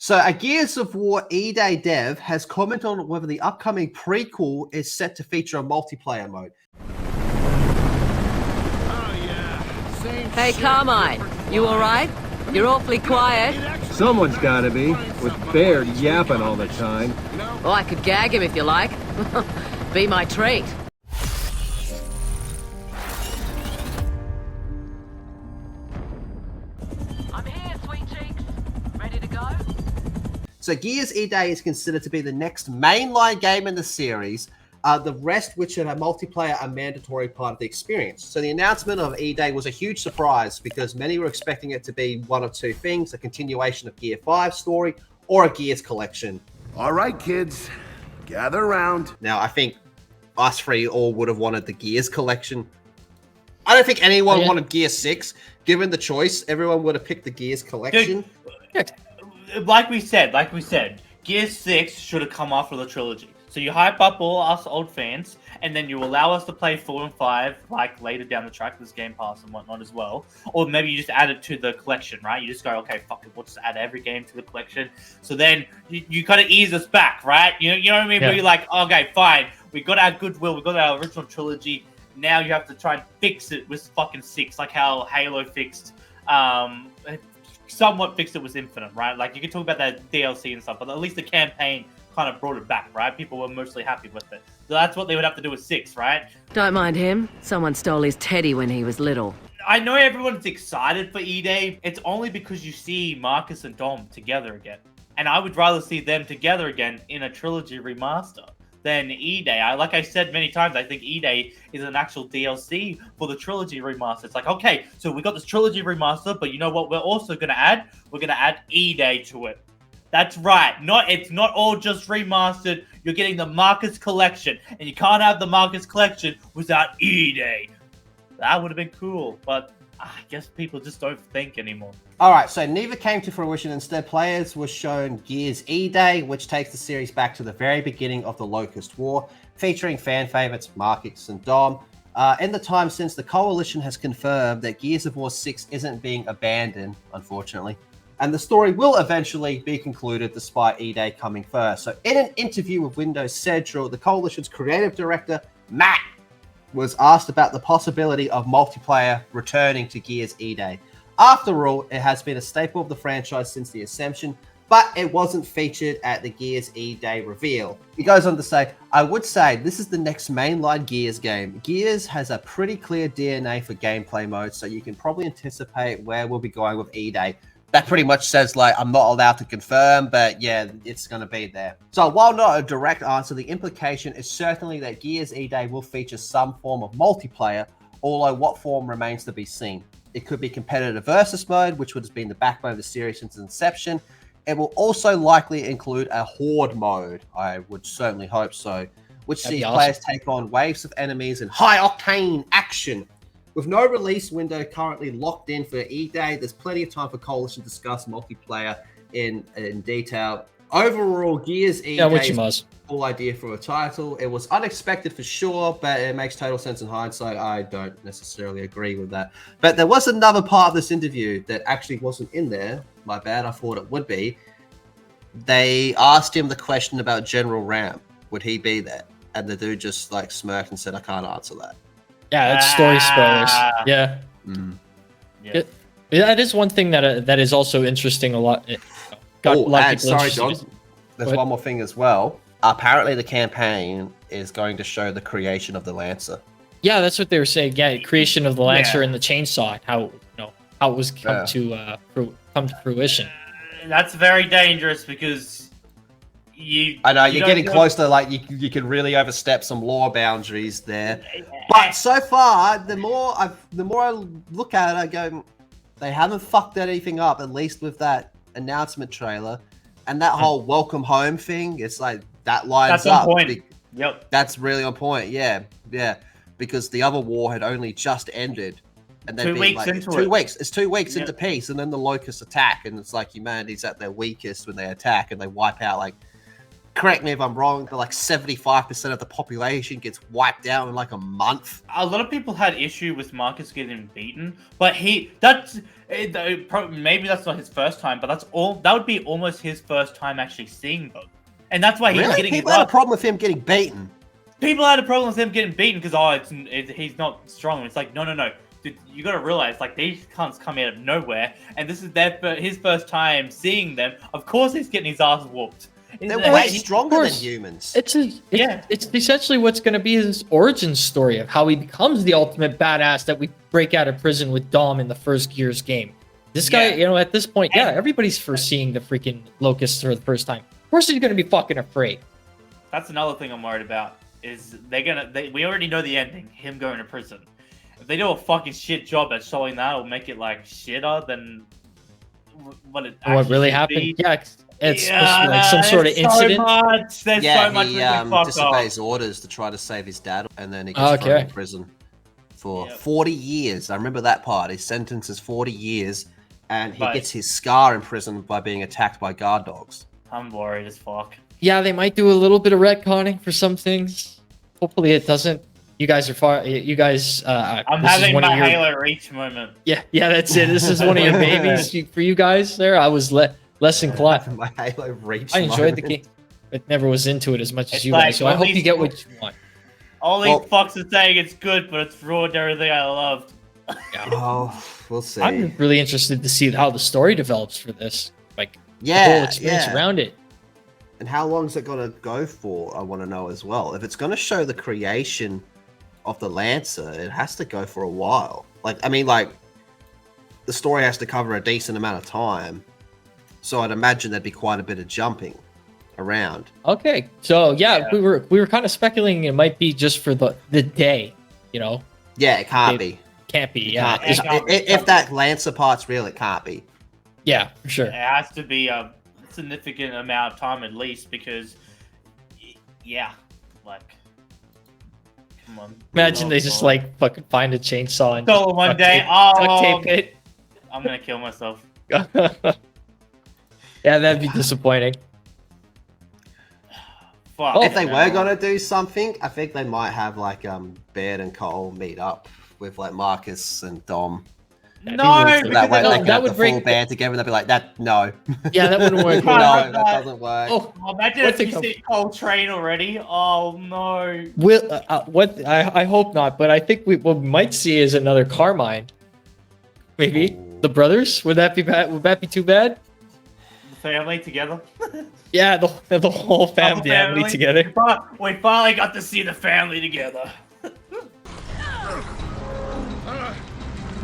So, a Gears of War E-Day dev has commented on whether the upcoming prequel is set to feature a multiplayer mode. Oh, yeah. Same Hey, shit, Carmine, different you line. alright? You're awfully quiet. It actually Someone's means gotta you be, find with something Bear about these yapping all the missions, time. you know? Oh, I could gag him if you like. Be my treat. I'm here, sweet cheeks. Ready to go? So, Gears E-Day is considered to be the next mainline game in the series. The rest, which are multiplayer, are mandatory part of the experience. So the announcement of E-Day was a huge surprise because many were expecting it to be one of two things: a continuation of Gear 5 story or a Gears collection. All right, kids. Gather around. Now, I think us three all would have wanted the Gears collection. I don't think anyone wanted Gear 6. Given the choice, everyone would have picked the Gears collection. Like we said, Gear 6 should have come after the trilogy. So you hype up all us old fans, and then you allow us to play 4 and 5 like later down the track. There's Game Pass and whatnot as well. Or maybe you just add it to the collection, right? You just go, okay, fuck it, we'll just add every game to the collection. So then you kind of ease us back, right? You know what I mean? Yeah. Where you're like, okay, fine, we got our goodwill, we got our original trilogy. Now you have to try and fix it with fucking 6, like how Halo fixed, somewhat fixed it with Infinite, right? Like you can talk about that DLC and stuff, but at least the campaign kind of brought it back, right? People were mostly happy with it. So that's what they would have to do with 6, right? Don't mind him. Someone stole his teddy when he was little. I know everyone's excited for E-Day. It's only because you see Marcus and Dom together again. And I would rather see them together again in a trilogy remaster than E-Day. Like I said many times, I think E-Day is an actual DLC for the trilogy remaster. It's like, okay, so we got this trilogy remaster, but you know what we're also going to add? We're going to add E-Day to it. That's right. It's not all just remastered. You're getting the Marcus Collection, and you can't have the Marcus Collection without E-Day. That would have been cool, but I guess people just don't think anymore. All right, so neither came to fruition. Instead, players were shown Gears E-Day, which takes the series back to the very beginning of the Locust War, featuring fan favorites Marcus and Dom. In the time since, the Coalition has confirmed that Gears of War 6 isn't being abandoned, unfortunately, and the story will eventually be concluded despite E-Day coming first. So in an interview with Windows Central, the Coalition's creative director, Matt, was asked about the possibility of multiplayer returning to Gears E-Day. After all, it has been a staple of the franchise since the inception, but it wasn't featured at the Gears E-Day reveal. He goes on to say, I would say this is the next mainline Gears game. Gears has a pretty clear DNA for gameplay mode, so you can probably anticipate where we'll be going with E-Day. That pretty much says, like, I'm not allowed to confirm, but yeah, it's going to be there. So while not a direct answer, the implication is certainly that Gears E-Day will feature some form of multiplayer, although what form remains to be seen. It could be competitive versus mode, which would have been the backbone of the series since inception. It will also likely include a horde mode. I would certainly hope so, which sees players take on waves of enemies in high-octane action. With no release window currently locked in for E-Day, there's plenty of time for Coalition to discuss multiplayer in detail. Overall, Gears E-Day is a cool idea for a title. It was unexpected for sure, but it makes total sense in hindsight. I don't necessarily agree with that. But there was another part of this interview that actually wasn't in there. My bad, I thought it would be. They asked him the question about General Ram. Would he be there? And the dude just like smirked and said, I can't answer that. Yeah, it's story spoilers. Yeah. Yeah. That is one thing that is also interesting a lot. Sorry, John. There's one more thing as well. Apparently, the campaign is going to show the creation of the Lancer. Yeah, that's what they were saying. Yeah, creation of the Lancer and the chainsaw. How it was come to fruition. That's very dangerous because I know you're getting close to like you can really overstep some lore boundaries there. But so far, the more I look at it, I go, they haven't fucked anything up. At least with that announcement trailer and that whole welcome home thing. It's like that lines up. That's on point. Yep, that's really on point. Yeah. Because the other war had only just ended, and they've 2 been weeks like, into 2 weeks. It's 2 weeks into peace, and then the locusts attack, and it's like humanity's at their weakest when they attack, and they wipe out like. Correct me if I'm wrong, but like 75% of the population gets wiped out in like a month. A lot of people had issue with Marcus getting beaten, but Maybe that's not his first time, but that would be almost his first time actually seeing them, and that's why he's Really? getting. People had a problem with him getting beaten. People had a problem with him getting beaten because he's not strong. It's like no. Dude, you gotta realize, like, these cunts come out of nowhere, and this is his first time seeing them. Of course, he's getting his ass whooped. They're way stronger than humans. It's essentially what's going to be his origin story of how he becomes the ultimate badass that we break out of prison with Dom in the first Gears game. This guy, at this point, everybody's foreseeing the freaking locusts for the first time. Of course, he's going to be fucking afraid. That's another thing I'm worried about. Is we already know the ending. Him going to prison. If they do a fucking shit job at showing that, or make it like shitter than what it actually What really should happened? be. Yeah, it's supposed to be like some sort of incident. There's Yeah, so much he really fucked up. disobeys orders to try to save his dad, and then he gets thrown in prison for 40 years. I remember that part. His sentence is 40 years, and he gets his scar in prison by being attacked by guard dogs. I'm worried as fuck. Yeah, they might do a little bit of retconning for some things. Hopefully, it doesn't. You guys are far. You guys. I'm having my Halo Reach moment. Yeah, that's it. This is one of your babies for you guys. There, I was less inclined. My Halo Reach. I enjoyed the game, but never was into it as much as you guys. So I hope you get what you want. All these fucks are saying it's good, but it's ruined everything I loved. Oh, we'll see. I'm really interested to see how the story develops for this. Like, the whole experience around it. And how long is it going to go for? I want to know as well. If it's going to show the creation of the Lancer, it has to go for a while. The story has to cover a decent amount of time. So I'd imagine there'd be quite a bit of jumping around. Okay, so we were kind of speculating it might be just for the day, Yeah, it can't be. Can't be. Yeah, if that Lancer part's real, it can't be. Yeah, for sure. It has to be a significant amount of time at least, because come on. Imagine they just fucking find a chainsaw and so one day, duct tape it. I'm gonna kill myself. Yeah, that'd be disappointing. Fuck. If they were gonna do something, I think they might have Baird and Cole meet up with Marcus and Dom. No, that way they can have the would break full band together, and they'll be like, "That no." Yeah, that wouldn't work. No, that doesn't work. Oh, imagine if you see Cole Train already. Oh no. I hope not, but I think what we might see is another Carmine. Maybe the brothers. Would that be bad? Would that be too bad? The family together. Yeah, the whole family together. We finally got to see the family together.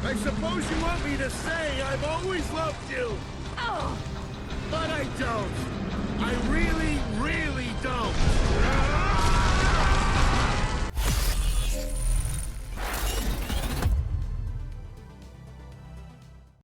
I suppose you want me to say I've always loved you. But I don't. I really